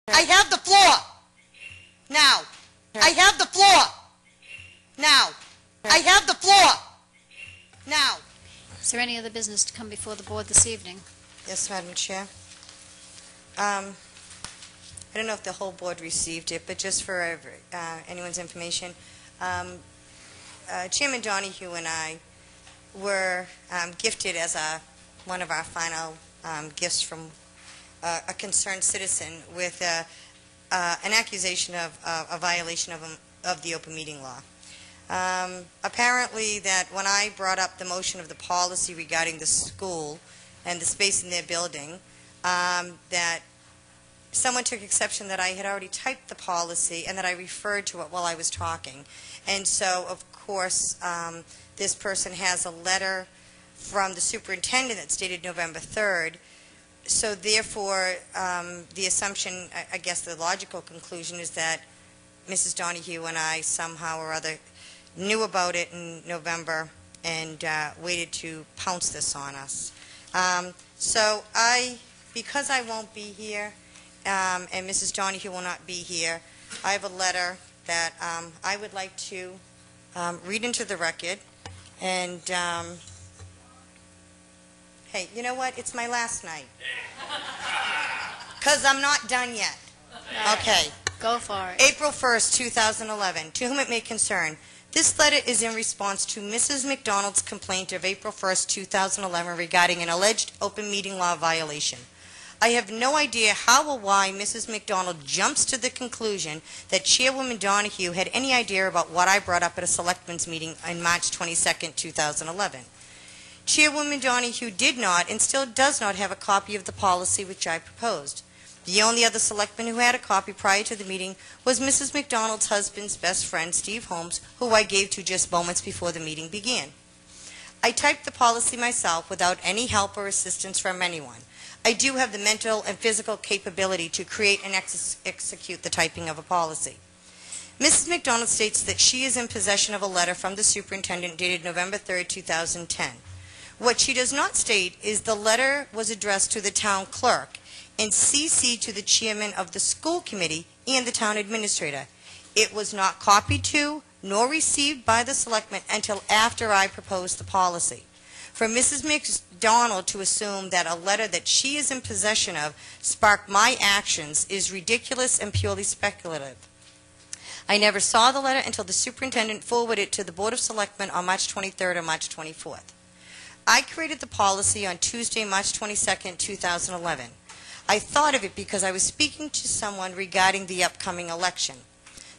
I have the floor. Now. I have the floor. Now. I have the floor. Now. Is there any other business to come before the board this evening? Yes, Madam Chair. I don't know if the whole board received it, but just for anyone's information, Chairman Donahue and I were gifted as one of our final gifts from a concerned citizen with an accusation of a violation of the open meeting law. Apparently that when I brought up the motion of the policy regarding the school and the space in their building, that someone took exception that I had already typed the policy and that I referred to it while I was talking. And so, of course, this person has a letter from the superintendent that's dated November 3rd. So therefore, the assumption, I guess the logical conclusion is that Mrs. Donahue and I somehow or other knew about it in November and waited to pounce this on us. So because I won't be here and Mrs. Donahue will not be here, I have a letter that I would like to read into the record. And hey, you know what? It's my last night. Because I'm not done yet. Okay. Go for it. April 1st, 2011. To whom it may concern. This letter is in response to Mrs. McDonald's complaint of April 1st, 2011 regarding an alleged open meeting law violation. I have no idea how or why Mrs. McDonald jumps to the conclusion that Chairwoman Donahue had any idea about what I brought up at a selectmen's meeting on March 22nd, 2011. Chairwoman Donahue did not and still does not have a copy of the policy which I proposed. The only other selectman who had a copy prior to the meeting was Mrs. McDonald's husband's best friend, Steve Holmes, who I gave to just moments before the meeting began. I typed the policy myself without any help or assistance from anyone. I do have the mental and physical capability to create and execute the typing of a policy. Mrs. McDonald states that she is in possession of a letter from the superintendent dated November 3rd, 2010. What she does not state is the letter was addressed to the town clerk and CC to the chairman of the school committee and the town administrator. It was not copied to nor received by the selectmen until after I proposed the policy. For Mrs. McDonald to assume that a letter that she is in possession of sparked my actions is ridiculous and purely speculative. I never saw the letter until the superintendent forwarded it to the Board of Selectmen on March 23rd or March 24th. I created the policy on Tuesday, March 22nd, 2011. I thought of it because I was speaking to someone regarding the upcoming election.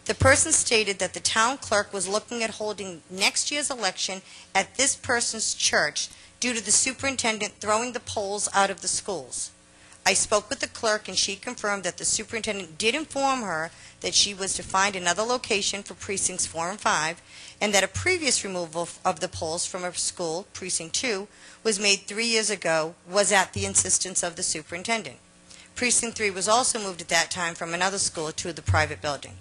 The person stated that the town clerk was looking at holding next year's election at this person's church due to the superintendent throwing the polls out of the schools. I spoke with the clerk and she confirmed that the superintendent did inform her that she was to find another location for precincts 4 and 5 and that a previous removal of the polls from a school, precinct 2, was made 3 years ago, was at the insistence of the superintendent. Precinct 3 was also moved at that time from another school to the private building.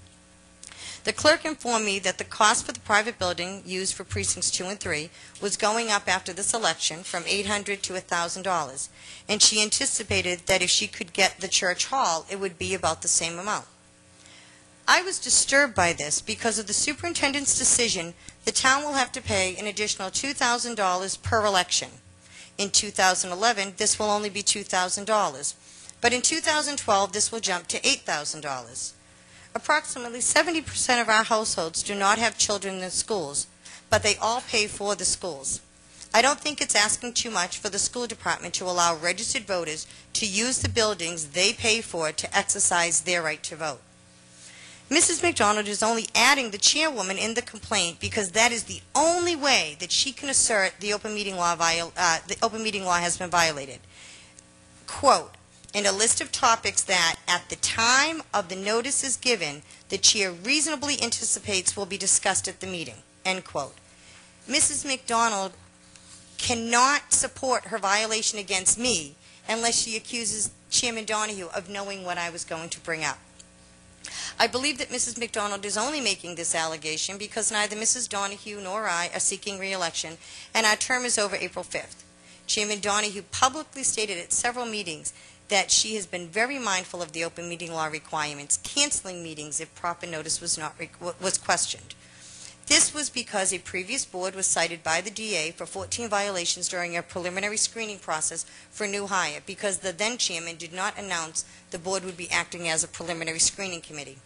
The clerk informed me that the cost for the private building used for precincts 2 and 3 was going up after this election from $800 to $1,000, and she anticipated that if she could get the church hall, it would be about the same amount. I was disturbed by this because of the superintendent's decision. The town will have to pay an additional $2,000 per election. In 2011, this will only be $2,000. But in 2012, this will jump to $8,000. Approximately 70% of our households do not have children in the schools, but they all pay for the schools. I don't think it's asking too much for the school department to allow registered voters to use the buildings they pay for to exercise their right to vote. Mrs. McDonald is only adding the chairwoman in the complaint because that is the only way that she can assert the open meeting law has been violated. Quote, in a list of topics that, at the time of the notices given, the chair reasonably anticipates will be discussed at the meeting, end quote. Mrs. McDonald cannot support her violation against me unless she accuses Chairman Donahue of knowing what I was going to bring up. I believe that Mrs. McDonald is only making this allegation because neither Mrs. Donahue nor I are seeking re-election, and our term is over April 5th. Chairman Donahue publicly stated at several meetings that she has been very mindful of the open meeting law requirements, canceling meetings if proper notice was questioned. This was because a previous board was cited by the DA for 14 violations during a preliminary screening process for a new hire because the then chairman did not announce the board would be acting as a preliminary screening committee.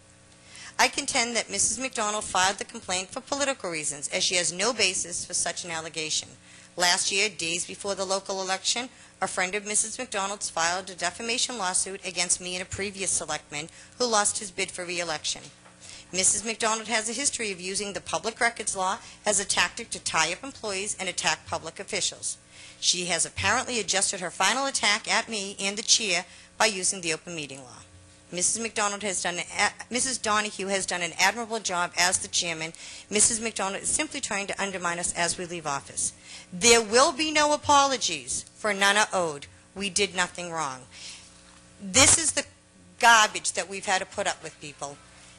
I contend that Mrs. McDonald filed the complaint for political reasons, as she has no basis for such an allegation. Last year, days before the local election, a friend of Mrs. McDonald's filed a defamation lawsuit against me and a previous selectman who lost his bid for re-election. Mrs. McDonald has a history of using the public records law as a tactic to tie up employees and attack public officials. She has apparently adjusted her final attack at me and the chair by using the open meeting law. Mrs. Donahue has done an admirable job as the chairman. Mrs. McDonald is simply trying to undermine us as we leave office. There will be no apologies, for none are owed. We did nothing wrong. This is the garbage that we've had to put up with, people.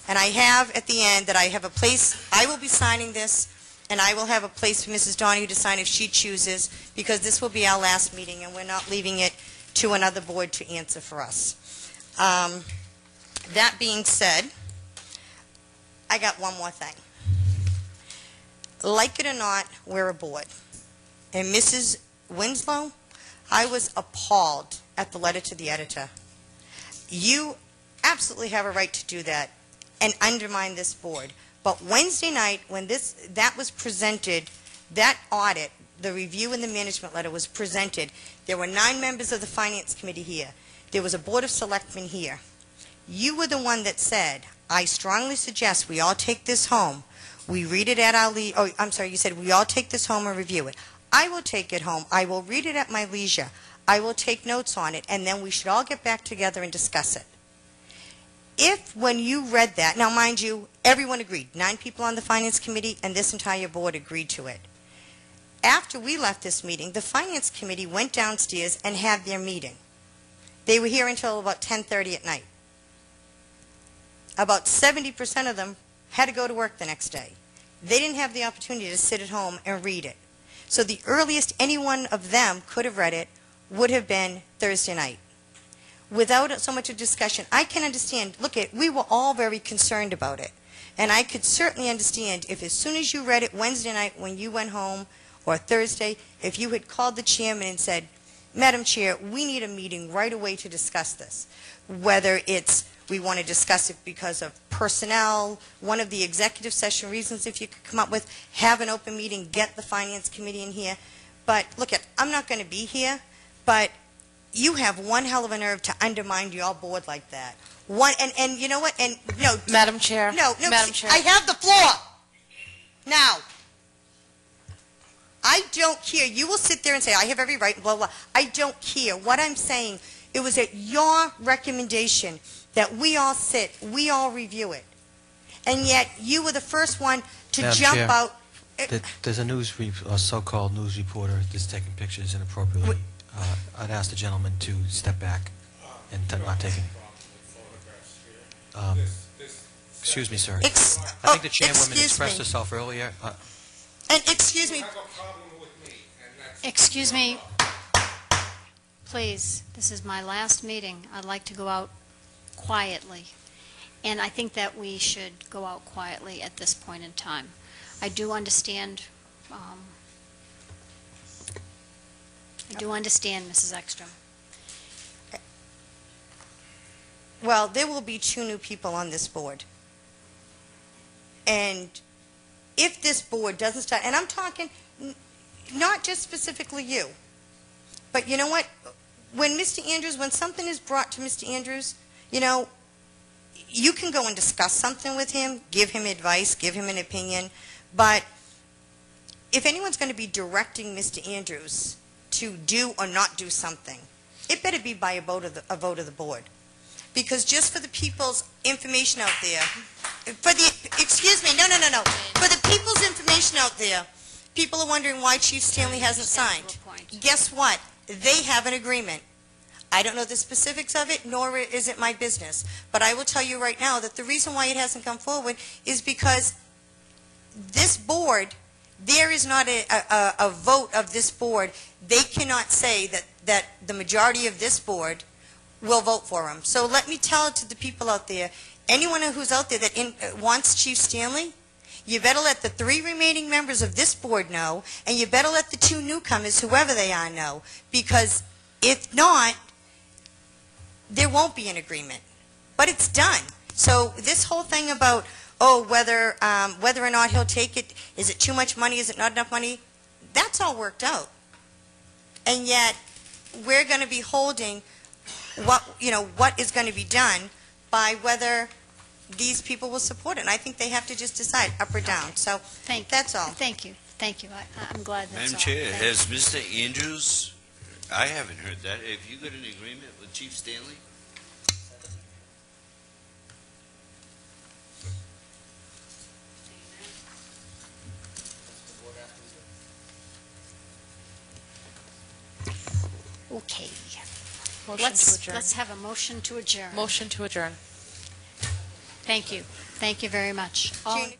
And I have at the end that I have a place, I will be signing this, and I will have a place for Mrs. Donahue to sign if she chooses, because this will be our last meeting, and we're not leaving it to another board to answer for us. That being said, I got one more thing. Like it or not, we're a board. And Mrs. Winslow, I was appalled at the letter to the editor. You absolutely have a right to do that and undermine this board. But Wednesday night, when that was presented, that audit, the review and the management letter was presented, there were 9 members of the Finance Committee here. There was a Board of Selectmen here. You were the one that said, I strongly suggest we all take this home. We read it at our you said we all take this home and review it. I will take it home. I will read it at my leisure. I will take notes on it, and then we should all get back together and discuss it. If, when you read that, now mind you, everyone agreed. 9 people on the Finance Committee and this entire board agreed to it. After we left this meeting, the Finance Committee went downstairs and had their meeting. They were here until about 10:30 at night. About 70% of them had to go to work the next day. They didn't have the opportunity to sit at home and read it. So the earliest any one of them could have read it would have been Thursday night. Without so much a discussion, I can understand, we were all very concerned about it. And I could certainly understand if as soon as you read it Wednesday night when you went home, or Thursday, if you had called the chairman and said, Madam Chair, we need a meeting right away to discuss this. Whether it's we want to discuss it because of personnel, one of the executive session reasons if you could come up with, have an open meeting, get the Finance Committee in here. But I'm not going to be here, but you have one hell of a nerve to undermine your board like that. And you know what? And no, Madam Chair. No, Madam Chair. I have the floor. Now, I don't care. You will sit there and say, I have every right, blah, blah. I don't care. What I'm saying, it was at your recommendation that we all sit, we all review it. And yet, you were the first one to Madam jump Chair, out. There's a so-called news reporter that's taking pictures inappropriately. I'd ask the gentleman to step back and not take any. Excuse me, sir. I think the chairwoman expressed herself earlier. And excuse me. Excuse me. Please, this is my last meeting. I'd like to go out quietly. And I think that we should go out quietly at this point in time. I do understand, Mrs. Ekstrom. Well, there will be 2 new people on this board. And if this board doesn't start, and I'm talking not just specifically you, but you know what? When something is brought to Mr. Andrews, you can go and discuss something with him, give him advice, give him an opinion, but if anyone's going to be directing Mr. Andrews to do or not do something, it better be by a vote of the board. Because just for the people's information out there, for the people's information out there, people are wondering why Chief Stanley hasn't signed. Guess what? They have an agreement. I don't know the specifics of it, nor is it my business. But I will tell you right now that the reason why it hasn't come forward is because this board, there is not a vote of this board. They cannot say that the majority of this board will vote for him. So let me tell it to the people out there, anyone who's out there that wants Chief Stanley, you better let the 3 remaining members of this board know, and you better let the 2 newcomers, whoever they are, know, because if not, there won't be an agreement. But it's done. So this whole thing about, whether or not he'll take it, is it too much money, is it not enough money, that's all worked out. And yet, we're going to be holding what is going to be done by whether these people will support it. And I think they have to just decide up or down. So that's all. Thank you. Thank you. I'm glad that's Madam all. Chair, Thank has Mr. Andrews, I haven't heard that, have you got an agreement with Chief Stanley? Okay. Motion to adjourn. Let's have a motion to adjourn. Motion to adjourn. Thank you. Thank you very much. All in-